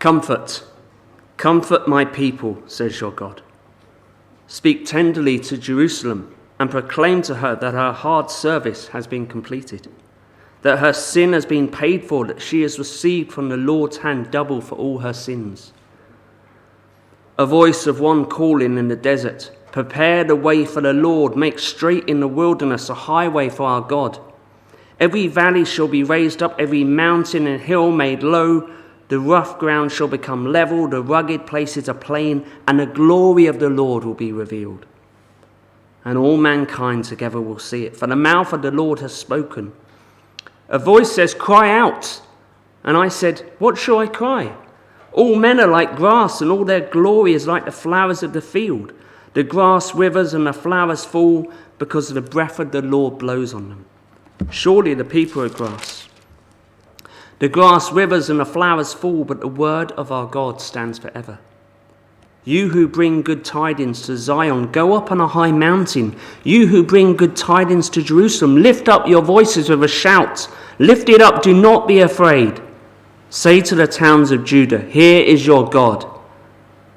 Comfort, comfort my people, says your God. Speak tenderly to Jerusalem and proclaim to her that her hard service has been completed, that her sin has been paid for, that she has received from the Lord's hand double for all her sins. A voice of one calling in the desert, prepare the way for the Lord, make straight in the wilderness a highway for our God. Every valley shall be raised up, every mountain and hill made low. The rough ground shall become level, the rugged places a plain, and the glory of the Lord will be revealed. And all mankind together will see it, for the mouth of the Lord has spoken. A voice says, cry out. And I said, what shall I cry? All men are like grass, and all their glory is like the flowers of the field. The grass withers and the flowers fall, because the breath of the Lord blows on them. Surely the people are grass. The grass withers and the flowers fall, but the word of our God stands forever. You who bring good tidings to Zion, go up on a high mountain. You who bring good tidings to Jerusalem, lift up your voices with a shout. Lift it up, do not be afraid. Say to the towns of Judah, here is your God.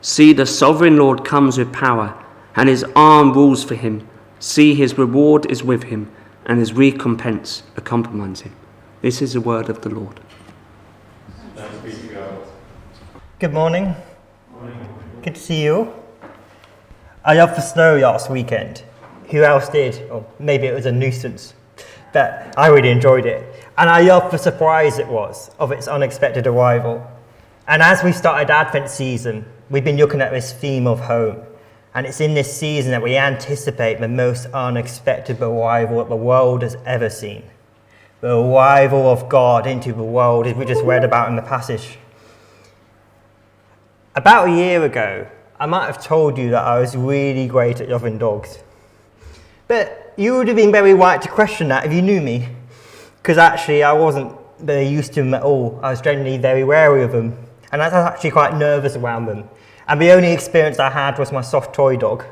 See, the sovereign Lord comes with power, and his arm rules for him. See, his reward is with him, and his recompense accompanies him. This is the word of the Lord. Thanks be to God. Good morning. Good to see you. I love the snow last weekend. Who else did? Or maybe it was a nuisance. But I really enjoyed it. And I love the surprise it was of its unexpected arrival. And as we started Advent season, we've been looking at this theme of home. And it's in this season that we anticipate the most unexpected arrival that the world has ever seen. The arrival of God into the world, as we just read about in the passage. About a year ago, I might have told you that I was really great at loving dogs. But you would have been very right to question that if you knew me. Because actually, I wasn't very used to them at all. I was generally very wary of them. And I was actually quite nervous around them. And the only experience I had was my soft toy dog.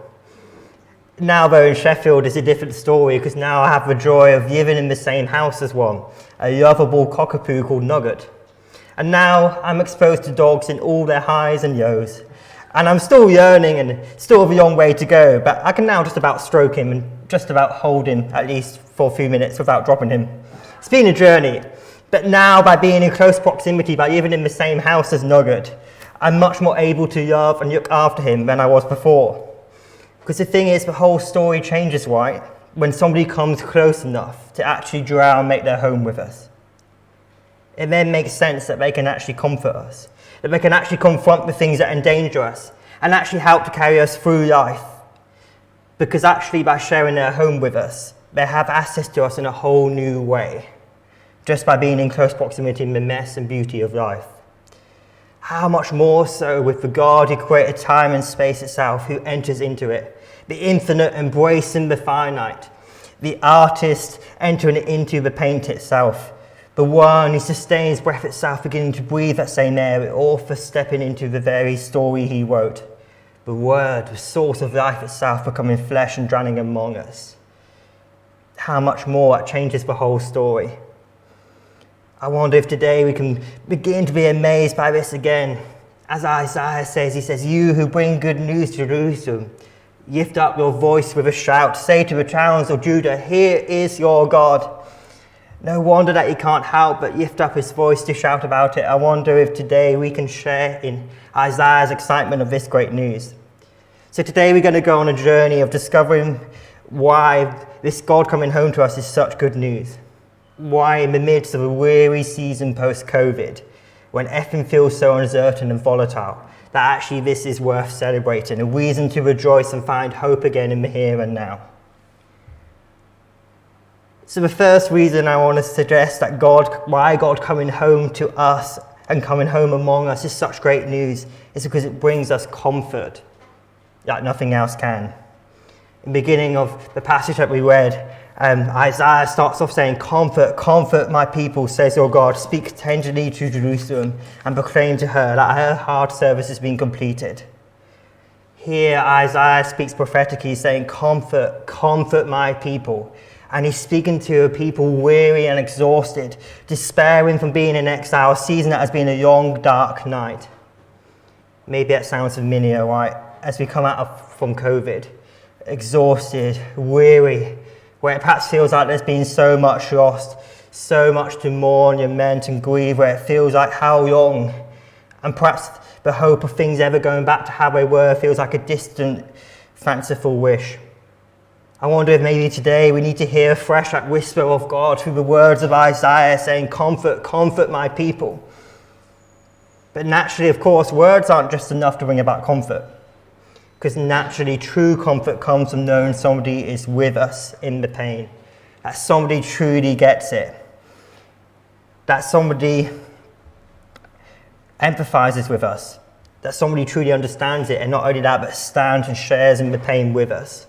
Now, though, in Sheffield, it's a different story, because now I have the joy of living in the same house as one, a lovable cockapoo called Nugget. And now I'm exposed to dogs in all their highs and lows. And I'm still yearning and still have a long way to go, but I can now just about stroke him and just about hold him, at least for a few minutes, without dropping him. It's been a journey, but now by being in close proximity, by living in the same house as Nugget, I'm much more able to love and look after him than I was before. Because the thing is, the whole story changes, right, when somebody comes close enough to actually draw and make their home with us. It then makes sense that they can actually comfort us, that they can actually confront the things that endanger us, and actually help to carry us through life. Because actually, by sharing their home with us, they have access to us in a whole new way, just by being in close proximity in the mess and beauty of life. How much more so with the God who created time and space itself, who enters into it, the infinite embracing the finite, the artist entering into the paint itself, the one who sustains breath itself, beginning to breathe that same air, the author stepping into the very story he wrote, the word, the source of life itself, becoming flesh and dwelling among us. How much more that changes the whole story. I wonder if today we can begin to be amazed by this again. As Isaiah says, he says, you who bring good news to Jerusalem, lift up your voice with a shout. Say to the towns of Judah, here is your God. No wonder that he can't help but lift up his voice to shout about it. I wonder if today we can share in Isaiah's excitement of this great news. So today we're going to go on a journey of discovering why this God coming home to us is such good news. Why in the midst of a weary season post-COVID, when everything feels so uncertain and volatile, that actually this is worth celebrating, a reason to rejoice and find hope again in the here and now. So the first reason I want to suggest that why God coming home to us and coming home among us is such great news is because it brings us comfort like nothing else can. In the beginning of the passage that we read, Isaiah starts off saying, comfort, comfort my people, says your God. Speak tenderly to Jerusalem and proclaim to her that her hard service has been completed. Here Isaiah speaks prophetically, saying, comfort, comfort my people. And he's speaking to a people weary and exhausted, despairing from being in exile, a season that has been a long, dark night. Maybe that sounds familiar, right? As we come from COVID, exhausted, weary, where it perhaps feels like there's been so much lost, so much to mourn, lament and grieve, where it feels like how long, and perhaps the hope of things ever going back to how they were feels like a distant, fanciful wish. I wonder if maybe today we need to hear afresh that whisper of God through the words of Isaiah saying, "Comfort, comfort my people." But naturally, of course, words aren't just enough to bring about comfort. Because naturally, true comfort comes from knowing somebody is with us in the pain. That somebody truly gets it. That somebody empathizes with us. That somebody truly understands it. And not only that, but stands and shares in the pain with us.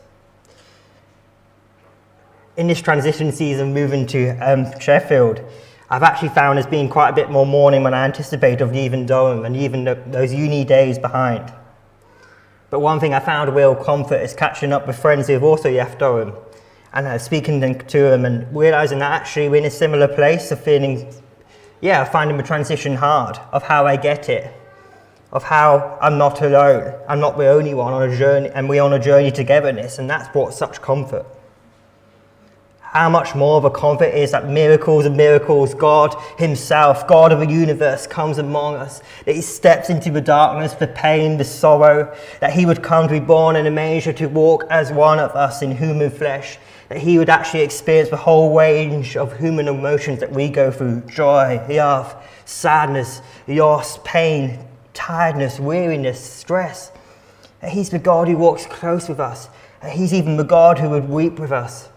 In this transition season, moving to Sheffield, I've actually found there's been quite a bit more mourning than I anticipated of leaving Durham and even those uni days behind. But one thing I found a real comfort is catching up with friends who have also left Durham and speaking to them and realising that actually we're in a similar place of finding the transition hard, of how I get it, of how I'm not alone, I'm not the only one on a journey, and we're on a journey togetherness, and that's brought such comfort. How much more of a comfort is that miracles and miracles, God himself, God of the universe, comes among us, that he steps into the darkness, the pain, the sorrow, that he would come to be born in a manger to walk as one of us in human flesh, that he would actually experience the whole range of human emotions that we go through: joy, love, sadness, loss, pain, tiredness, weariness, stress. That he's the God who walks close with us, that he's even the God who would weep with us.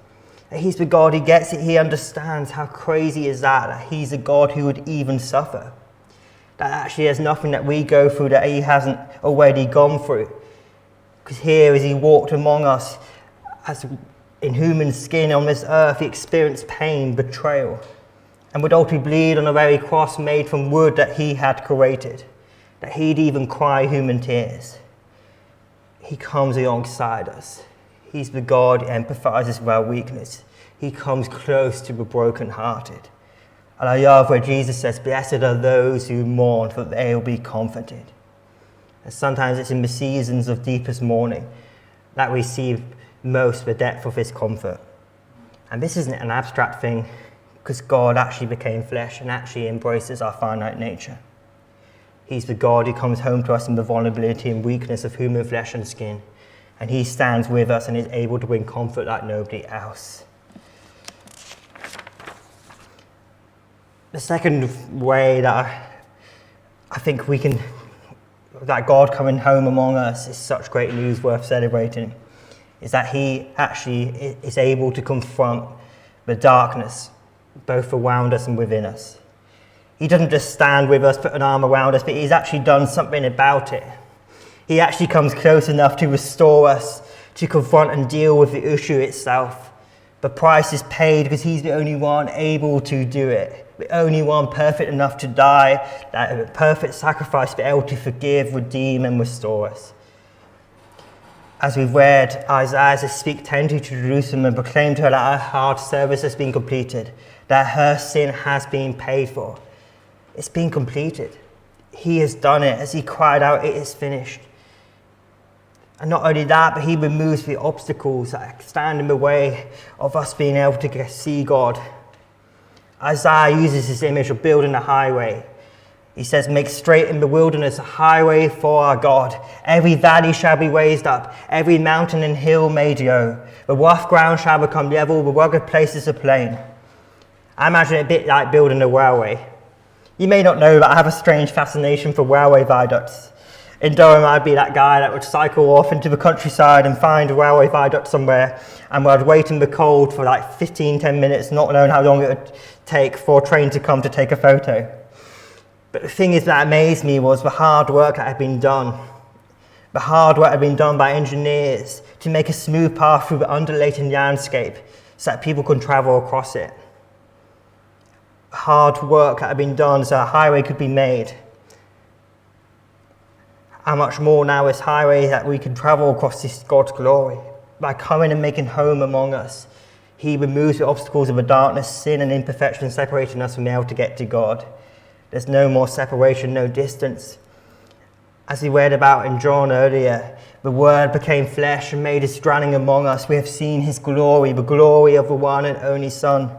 He's the God who gets it, he understands. How crazy is that he's a God who would even suffer. That actually there's nothing that we go through that he hasn't already gone through. Because here as he walked among us, as in human skin on this earth, he experienced pain, betrayal, and would ultimately bleed on a very cross made from wood that he had created. That he'd even cry human tears. He comes alongside us. He's the God who empathizes with our weakness. He comes close to the brokenhearted. And I love where Jesus says, "Blessed are those who mourn, for they will be comforted." And sometimes it's in the seasons of deepest mourning that we see most the depth of his comfort. And this isn't an abstract thing, because God actually became flesh and actually embraces our finite nature. He's the God who comes home to us in the vulnerability and weakness of human flesh and skin. And he stands with us and is able to bring comfort like nobody else. The second way that I think that God coming home among us is such great news worth celebrating, is that he actually is able to confront the darkness, both around us and within us. He doesn't just stand with us, put an arm around us, but he's actually done something about it. He actually comes close enough to restore us, to confront and deal with the issue itself. The price is paid because he's the only one able to do it. The only one perfect enough to die, that perfect sacrifice to be able to forgive, redeem and restore us. As we've read, Isaiah says, "Speak tenderly to Jerusalem and proclaim to her that her hard service has been completed, that her sin has been paid for." It's been completed. He has done it. As he cried out, "It is finished." And not only that, but he removes the obstacles that stand in the way of us being able to see God. Isaiah uses this image of building a highway. He says, "Make straight in the wilderness a highway for our God. Every valley shall be raised up, every mountain and hill made low. The rough ground shall become level, the rugged places a plain." I imagine it a bit like building a railway. You may not know, but I have a strange fascination for railway viaducts. In Durham, I'd be that guy that would cycle off into the countryside and find a railway viaduct somewhere, and I'd wait in the cold for like 10 minutes, not knowing how long it would take for a train to come to take a photo. But the thing is that amazed me was the hard work that had been done. The hard work had been done by engineers to make a smooth path through the undulating landscape so that people could travel across it. Hard work that had been done so a highway could be made. How much more now is highway that we can travel across this God's glory. By coming and making home among us, he removes the obstacles of the darkness, sin and imperfection separating us from being able to get to God. There's no more separation, no distance. As we read about in John earlier, the Word became flesh and made his dwelling among us. We have seen his glory, the glory of the one and only Son.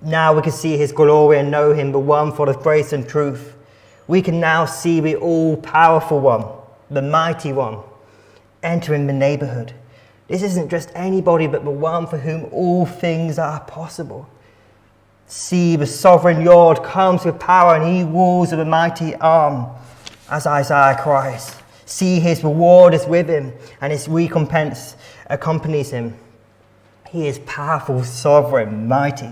Now we can see his glory and know him, the one full of grace and truth. We can now see the all-powerful one, the mighty one, entering the neighborhood. This isn't just anybody, but the one for whom all things are possible. See, the sovereign Lord comes with power and he rules with a mighty arm, as Isaiah cries. See, his reward is with him and his recompense accompanies him. He is powerful, sovereign, mighty.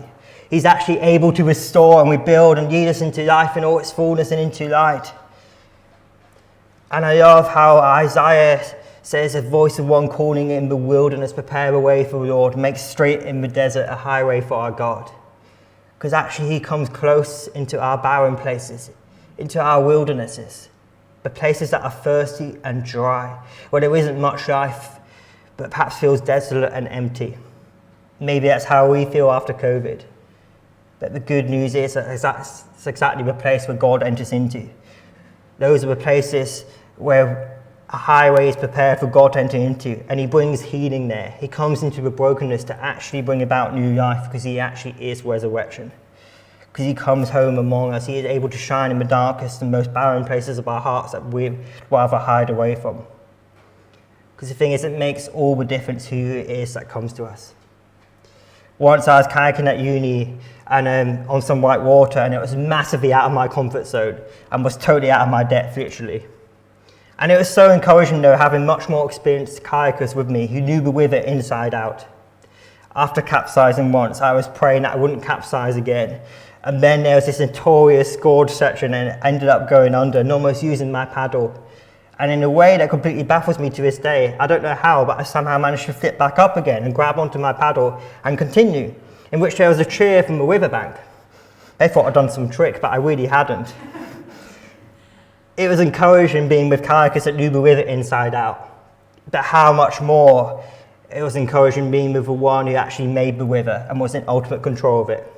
He's actually able to restore and rebuild and lead us into life in all its fullness and into light. And I love how Isaiah says, a voice of one calling in the wilderness, prepare a way for the Lord, make straight in the desert a highway for our God. Because actually he comes close into our barren places, into our wildernesses, the places that are thirsty and dry, where there isn't much life, but perhaps feels desolate and empty. Maybe that's how we feel after COVID. But the good news is that that's exactly the place where God enters into. Those are the places where a highway is prepared for God to enter into, and he brings healing there. He comes into the brokenness to actually bring about new life, because he actually is resurrection. Because he comes home among us, he is able to shine in the darkest and most barren places of our hearts that we'd rather hide away from. Because the thing is, it makes all the difference who it is that comes to us. Once I was kayaking at uni and on some white water, and it was massively out of my comfort zone and was totally out of my depth, literally. And it was so encouraging, though, having much more experienced kayakers with me who knew the river inside out. After capsizing once, I was praying that I wouldn't capsize again. And then there was this notorious gorge section, and it ended up going under and almost using my paddle. And in a way that completely baffles me to this day, I don't know how, but I somehow managed to flip back up again and grab onto my paddle and continue, in which there was a cheer from the riverbank. They thought I'd done some trick, but I really hadn't. It was encouraging being with kayakers that knew the river inside out, but how much more it was encouraging being with the one who actually made the river and was in ultimate control of it.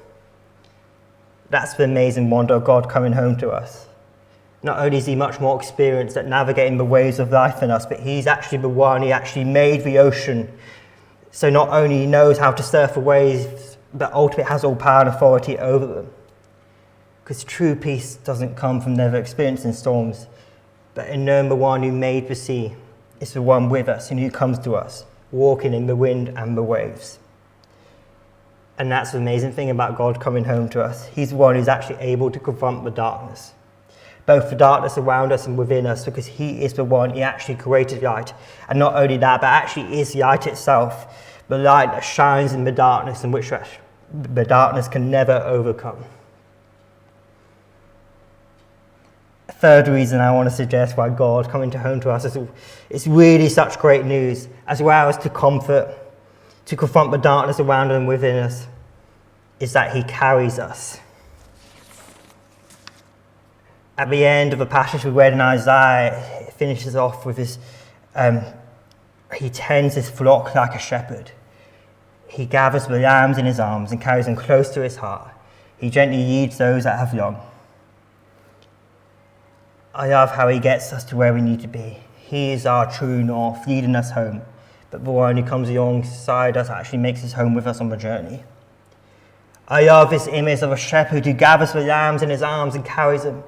That's the amazing wonder of God coming home to us. Not only is he much more experienced at navigating the waves of life than us, but he's actually the one who actually made the ocean. So not only he knows how to surf the waves, but ultimately has all power and authority over them. Because true peace doesn't come from never experiencing storms, but in knowing the one who made the sea is the one with us and who comes to us, walking in the wind and the waves. And that's the amazing thing about God coming home to us. He's the one who's actually able to confront the darkness, both the darkness around us and within us, because he is the one, he actually created light. And not only that, but actually is light itself, the light that shines in the darkness and which the darkness can never overcome. A third reason I want to suggest why God coming to home to us is really such great news, as well as to comfort, to confront the darkness around and within us, is that he carries us. At the end of the passage we read in Isaiah, it finishes off with this, he tends his flock like a shepherd. He gathers the lambs in his arms and carries them close to his heart. He gently leads those that have young. I love how he gets us to where we need to be. He is our true north, leading us home. But the one who comes alongside us actually makes his home with us on the journey. I love this image of a shepherd who gathers the lambs in his arms and carries them,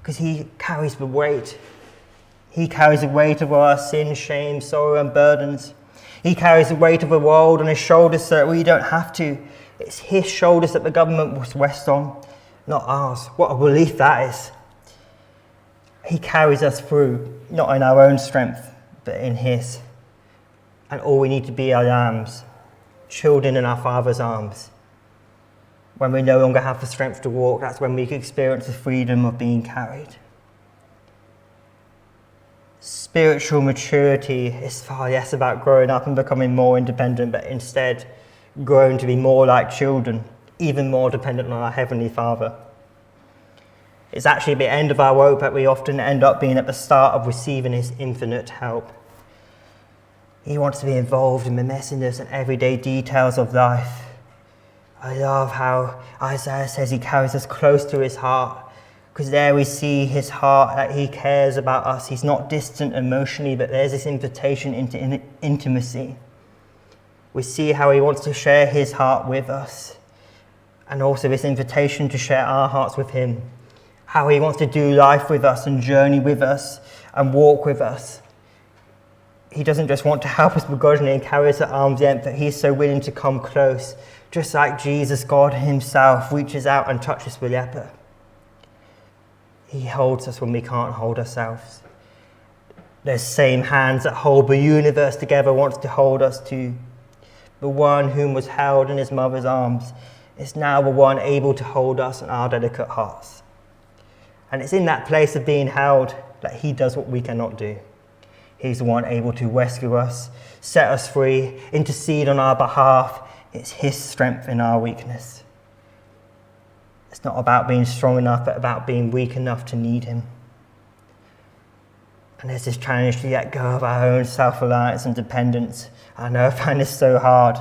because he carries the weight. He carries the weight of our sin, shame, sorrow, and burdens. He carries the weight of the world on his shoulders so that we don't have to. It's his shoulders that the government must rest on, not ours. What a relief that is. He carries us through, not in our own strength, but in his. And all we need to be are lambs, children in our Father's arms. When we no longer have the strength to walk, that's when we can experience the freedom of being carried. Spiritual maturity is far less about growing up and becoming more independent, but instead growing to be more like children, even more dependent on our Heavenly Father. It's actually at the end of our rope that we often end up being at the start of receiving his infinite help. He wants to be involved in the messiness and everyday details of life. I love how Isaiah says he carries us close to his heart, Because there we see his heart, that he cares about us. He's not distant emotionally, but there's this invitation into intimacy. We see how he wants to share his heart with us, and also this invitation to share our hearts with him. How he wants to do life with us and journey with us and walk with us. He doesn't just want to help us begrudgingly and carry us at arm's length, but he's so willing to come close, just like Jesus, God himself, reaches out and touches the leper. He holds us when we can't hold ourselves. Those same hands that hold the universe together wants to hold us too. The one whom was held in his mother's arms is now the one able to hold us in our delicate hearts. And it's in that place of being held that he does what we cannot do. He's the one able to rescue us, set us free, intercede on our behalf. It's his strength in our weakness. It's not about being strong enough, but about being weak enough to need him. And there's this challenge to let go of our own self-reliance and dependence. I know I find this so hard.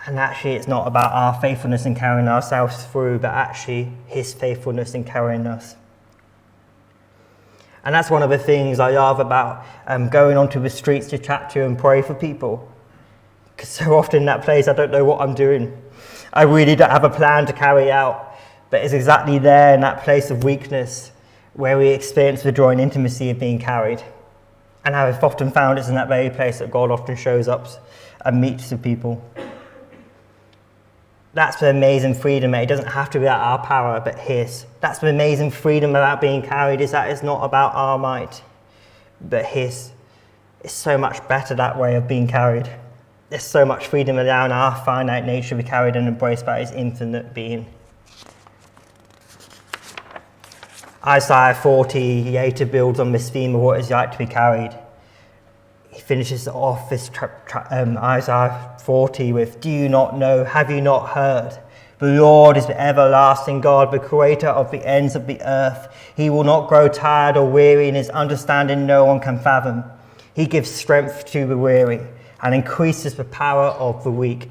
And actually, it's not about our faithfulness in carrying ourselves through, but actually his faithfulness in carrying us. And that's one of the things I love about going onto the streets to chat to and pray for people. Because so often in that place, I don't know what I'm doing. I really don't have a plan to carry out. But it's exactly there in that place of weakness where we experience the joy and intimacy of being carried. And I've often found it's in that very place that God often shows up and meets with people. That's the amazing freedom. It doesn't have to be about our power, but his. That's the amazing freedom about being carried, is that it's not about our might, but his. It's so much better that way of being carried. There's so much freedom allowing our finite nature to be carried and embraced by his infinite being. Isaiah 40, he later builds on this theme of what it's like to be carried. He finishes off this Isaiah 40 with, "Do you not know, have you not heard? The Lord is the everlasting God, the creator of the ends of the earth. He will not grow tired or weary, and his understanding no one can fathom. He gives strength to the weary and increases the power of the weak.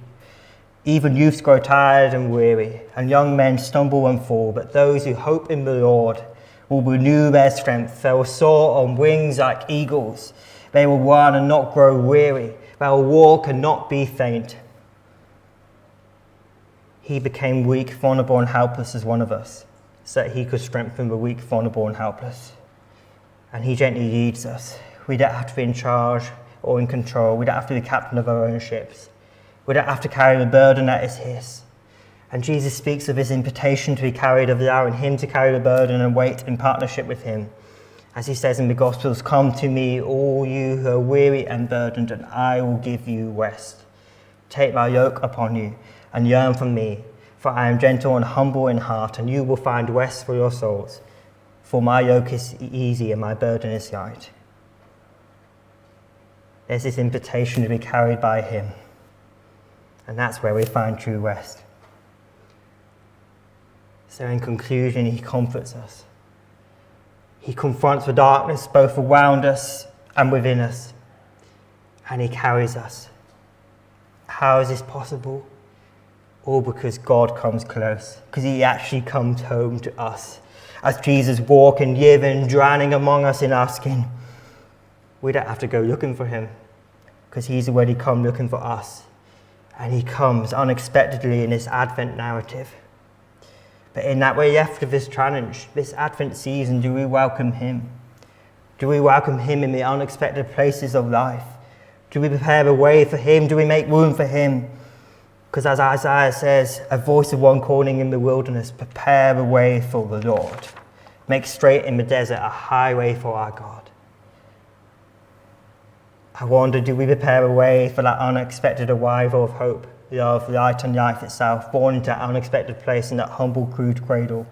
Even youths grow tired and weary, and young men stumble and fall, but those who hope in the Lord will renew their strength. They will soar on wings like eagles. They will run and not grow weary. They will walk and not be faint." He became weak, vulnerable, and helpless as one of us, so that he could strengthen the weak, vulnerable, and helpless. And he gently leads us. We don't have to be in charge or in control. We don't have to be captain of our own ships. We don't have to carry the burden that is his. And Jesus speaks of his invitation to be carried, of allowing him to carry the burden and wait in partnership with him. As he says in the Gospels, "Come to me, all you who are weary and burdened, and I will give you rest. Take my yoke upon you and learn from me, for I am gentle and humble in heart, and you will find rest for your souls. For my yoke is easy and my burden is light." There's this invitation to be carried by him. And that's where we find true rest. So in conclusion, he comforts us. He confronts the darkness both around us and within us. And he carries us. How is this possible? All because God comes close. Because he actually comes home to us. As Jesus walking, living, drowning among us in our skin. We don't have to go looking for him. Because he's already come looking for us. And he comes unexpectedly in this Advent narrative. But in that way, after this challenge, this Advent season, do we welcome him? Do we welcome him in the unexpected places of life? Do we prepare the way for him? Do we make room for him? Because as Isaiah says, a voice of one calling in the wilderness, prepare the way for the Lord. Make straight in the desert a highway for our God. I wonder, do we prepare a way for that unexpected arrival of hope, love, light, and life itself, born into that unexpected place in that humble, crude cradle?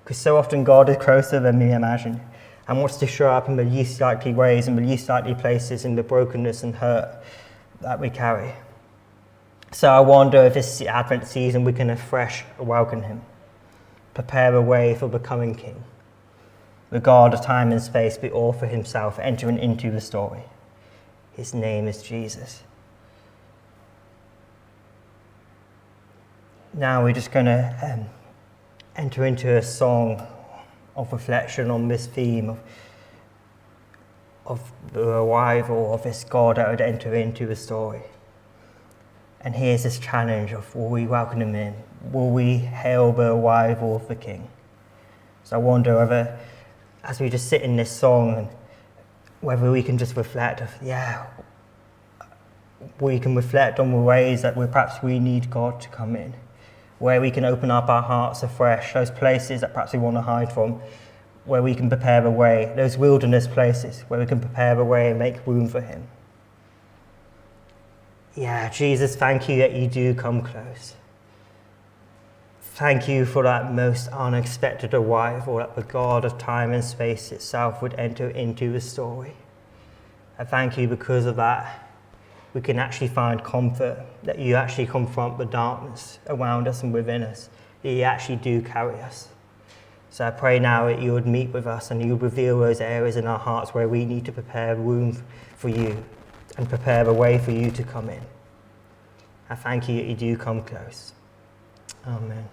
Because so often God is closer than we imagine and wants to show up in the least likely ways, in the least likely places, in the brokenness and hurt that we carry. So I wonder if this Advent season we can afresh welcome him, prepare a way for becoming king. The God of time and space, the author himself, entering into the story. His name is Jesus. Now we're just going to enter into a song of reflection on this theme of the arrival of this God that would enter into the story. And here's this challenge of, will we welcome him in? Will we hail the arrival of the King? So I wonder whether, as we just sit in this song, whether we can just reflect we can reflect on the ways that perhaps we need God to come in, where we can open up our hearts afresh, those places that perhaps we want to hide from, where we can prepare the way, those wilderness places where we can prepare the way and make room for him. Yeah, Jesus, thank you that you do come close. Thank you for that most unexpected arrival, that the God of time and space itself would enter into the story. I thank you because of that we can actually find comfort, that you actually confront the darkness around us and within us, that you actually do carry us. So I pray now that you would meet with us and you would reveal those areas in our hearts where we need to prepare room for you and prepare the way for you to come in. I thank you that you do come close. Amen.